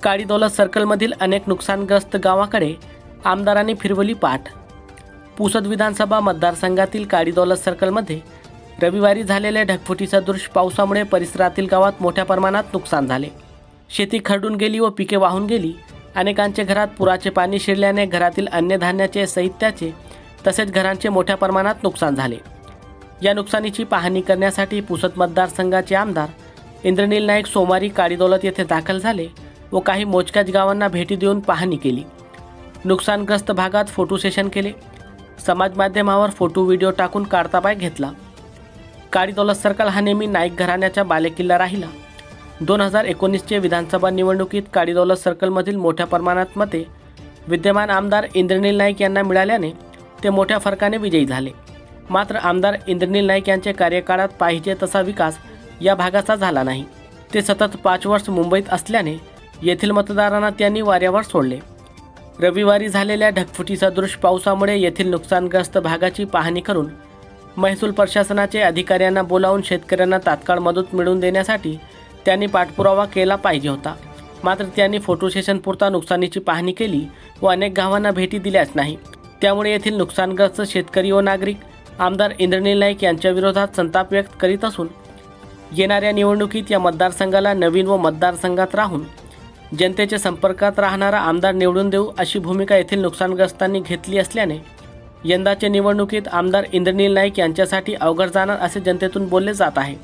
काडीदौलत सर्कलमधील अनेक नुकसानग्रस्त गावाकडे आमदारांनी फिरवली पाठ। पुसद विधानसभा मतदारसंघातील काडीदौलत सर्कलमध्ये रविवारी झालेल्या ढगफुटीसदृश पावसामुळे परिसरातील गावात मोठ्या प्रमाणात नुकसान झाले। शेती खरडून गेली व पिके वाहून गेली। अनेकांच्या घरात पुराचे पाणी शिरल्याने घरातील अन्य धान्याचे, साहित्याचे तसेच घरांचे मोठ्या प्रमाणात नुकसान झाले। या नुकसानीची पाहणी करण्यासाठी पुसद मतदारसंघाचे आमदार इंद्रनील नाईक सोमवारी काडीदौलत येथे दाखल झाले व काही मोजक्याच गावांना भेटी देऊन पाहणी केली। नुकसानग्रस्त भागात फोटो सेशन केले। समाज माध्यमावर फोटो व्हिडिओ टाकून काढता पाय घेतला। काडीदौलत सर्कल हा नेहमी नाईक घराण्याचा बालेकिल्ला राहिला। 2019चे विधानसभा निवडणुकीत काडीदौलत सर्कलमधील मोठ्या प्रमाणात मते विद्यमान आमदार इंद्रनील नाईक यांना मिळाल्याने ते मोठ्या फरकाने विजयी झाले। मात्र आमदार इंद्रनील नाईक यांच्या कार्यकाळात पाहिजे तसा विकास या भागाचा झाला नाही। ते सतत 5 वर्ष मुंबईत असल्याने येथील मतदारांना त्यांनी वाऱ्यावर सोडले। रविवारी झालेल्या ढगफुटीसदृश पावसामुळे येथील नुकसानग्रस्त भागाची पाहणी करून महसूल प्रशासनाचे अधिकाऱ्यांना बोलावून शेतकऱ्यांना तात्काळ मदत मिळवून देण्यासाठी त्यांनी पाठपुरावा केला पाहिजे होता। मात्र त्यांनी फोटो सेशन पुरता नुकसानीची पाहणी केली व अनेक गावांना भेटी दिल्याच नाही। त्यामुळे येथील नुकसानग्रस्त शेतकरी व नागरिक आमदार इंद्रनील नाईक यांच्या विरोधात संताप व्यक्त करीत असून येणाऱ्या निवडणुकीत या मतदारसंघाला नवीन व मतदारसंघात राहून जनतेच्या संपर्कात राहणारा आमदार निवडून देऊ अशी भूमिका येथील नुकसानग्रस्तांनी घेतली असल्याने यंदाच्या निवडणुकीत आमदार इंद्रनील नाईक यांच्यासाठी अवघड जाणार असे जनतेतून बोलले जात आहे।